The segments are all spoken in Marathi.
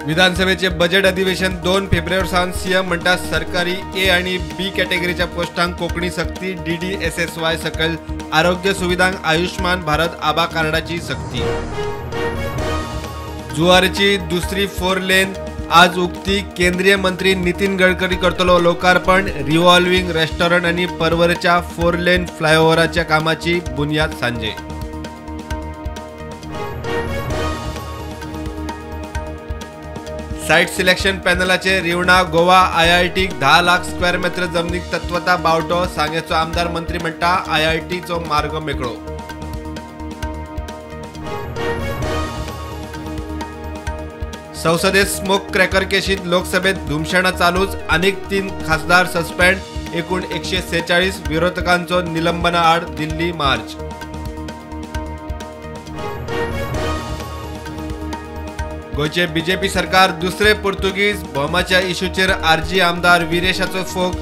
विधानसभेचे बजेट अधिवेशन 2 फेब्रुवारीसावन सीएम म्हणटा सरकारी ए आणि बी कॅटेगरीच्या पोस्टांक कोंकणी सक्ती DDSSY सकयल आरोग्य सुविधांक आयुष्मान भारत आभा कार्डाची सक्ती। जुवारीची दुसरी 4 लेन आज उक्ती। केंद्रीय मंत्री नितीन गडकरी करतलो लोकार्पण। रिव्हॉल्विंग रेस्टॉरंट आणि परवरच्या 4 लेन फ्लायओव्हराच्या कामाची बुनियाद सांजे। साइट सिलेक्शन पॅनलाचे Rivona Goa IIT 10 lakh square metre जमनीक तत्वता बावटो। सांगेचो आमदार मंत्री म्हणटा IIT चो मार्ग मेकळो। संसदेत स्मोक क्रॅकर केशीत लोकसभेत धुमशाणा चालूच। अनेक 3 खासदार सस्पेंड। एकूण 146 विरोधकांचो निलंबना आड दिल्ली मार्च। गोयचे बीजेपी सरकार दुसरे पोर्तुगीज भौमाच्या इशूचेर आरजी आमदार विरेशाचो फोग।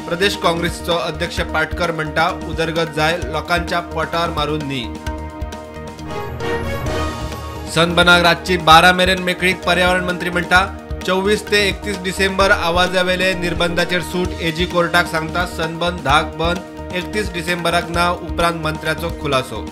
प्रदेश काँग्रेसचो अध्यक्ष पाटकर म्हणटा उदरगत जाय लोकांच्या पोटार मारून न्ही। सनबनाक रातची 12 मेरेन मेकळीक। पर्यावरण मंत्री म्हणटा 24 ते 31 डिसेंबर आवाजावेले निर्बंधाचेर सूट। एजी कोर्टाक सांगता सनबन 10 बंद 31 डिसेंबराक ना उपरांत मंत्र्याचो खुलासो।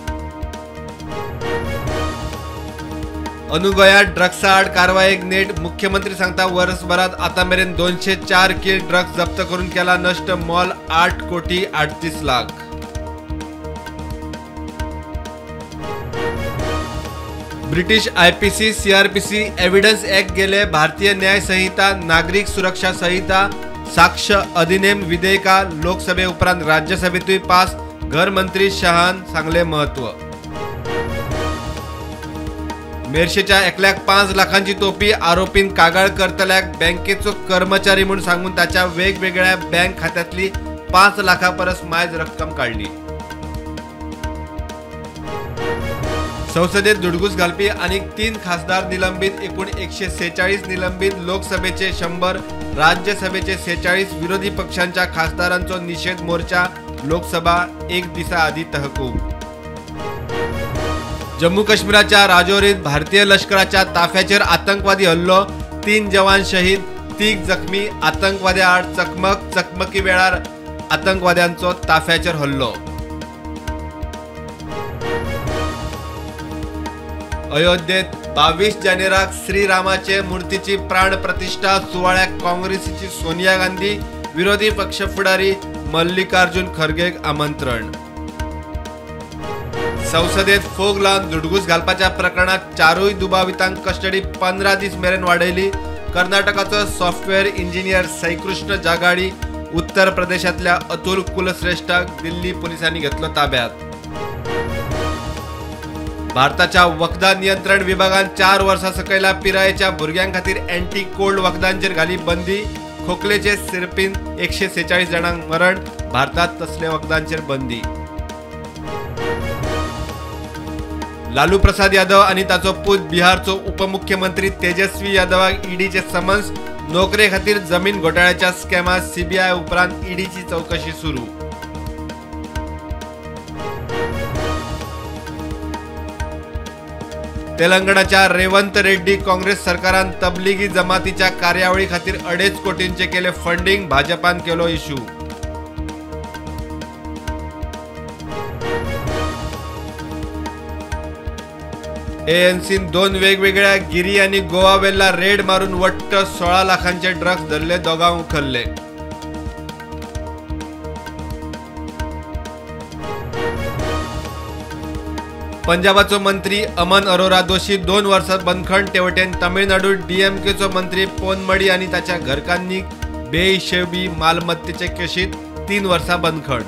अनुगोयात ड्रग्सा आड कारवायेक नेट। मुख्यमंत्री सांगता वर्सभरात आतामेरेन 204 किल ड्रग्स जप्त करून केला नष्ट। मोल 8 कोटी 38 lakh. British IPC CRPC evidence act गेले। भारतीय न्याय संहिता नागरिक सुरक्षा संहिता साक्ष अधिनियम विधेयका लोकसभे उपरांत राज्यसभेतूय पास। घर मंत्री शहान सांगले महत्व। मेर्शेच्या 1,05 लाखांची तोपी। आरोपीन कागाळ करतल्याक बँकेचो कर्मचारी म्हणून सांगून त्याच्या वेगवेगळ्या बँक खात्यातली 5 लाखा परस मायज रक्कम काढली। संसदेत दुडगूस घालपी अनेक 3 खासदार निलंबित। एकूण 146 निलंबित। लोकसभेचे 100 राज्यसभेचे 46 विरोधी पक्षांच्या खासदारांचो निषेध मोर्चा। लोकसभा 1 दिसा आधी तहकूब। जम्मू काश्मीराच्या राजौरीत भारतीय लष्कराच्या ताफ्याचेर आतंकवादी हल्लो। 3 जवान शहीद 3 जखमी। आतंकवाद्या आड चकमकी वेळार आतंकवाद्यांचो ताफ्याचेर हल्लो। अयोध्येत 22 जानेराक श्रीरामाचे मूर्तीची प्राण प्रतिष्ठा। सुवाळ्याक काँग्रेसीची सोनिया गांधी विरोधी पक्ष फुडारी मल्लिकार्जुन खरगेक आमंत्रण। संसदेत फोग लावन दुडगूस घालपाच्या प्रकरणात 4 दुबावितांक कस्टडी 15 दीस मेरेन वाडयली। कर्नाटकाचो सॉफ्टवेअर इंजिनियर सईकृष्ण जागाडी उत्तर प्रदेशातल्या अतुल कुलश्रेष्ठाक दिल्ली पोलिसांनी घेतलो ताब्यात। भारताच्या वखदा नियंत्रण विभागान 4 वर्सां सकयल्या पिरायेच्या भुरग्यां खातीर अँटी कोल्ड वखदांचेर घाली बंदी। खोकलेचे सिरपीन 146 जाणांक मरण। भारतात तसले वखदांचेर बंदी। लालू प्रसाद यादव आणि ताचो पूत बिहारचो उपमुख्यमंत्री तेजस्वी यादवाक ईडीचे समन्स। नोकरे खातीर जमीन घोटाळ्याच्या स्कॅमात CBI उपरांत ईडीची चौकशी सुरू। तेलंगणाच्या रेवंत रेड्डी काँग्रेस सरकारान तबलिगी जमातीच्या कार्यावळी खातीर 2.5 कोटींचे केले फंडिंग। भाजपान केलो इशू। ANCन 2 वेगवेगळ्या गिरी आणि गोवा वेल्ला रेड मारून वट्ट 16 लाखांचे ड्रग्स धरले। दोगांक उखलले। पंजाबाचो मंत्री अमन अरोरा दोशी 2 वर्सात बंदखण। तेवटेन तमिळनाडू DMKचो मंत्री पोनमडी आणि ताच्या घरकांनी बेहिशेबी मालमत्तेचे केशीत 3 वर्सां बंदखण।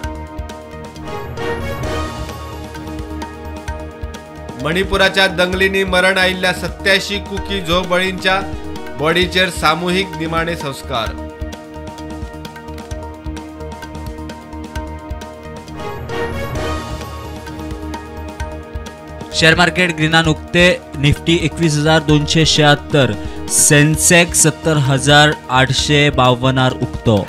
मणिपुराच्या दंगलींनी मरण आयिल्ल्या 87 कुकी झो बळींच्या बॉडीचेर सामूहिक निमाणे संस्कार। शेअर मार्केट ग्रीनान उक्ते। निफ्टी 21,276। सेन्सेक्स 70,852 उक्तो।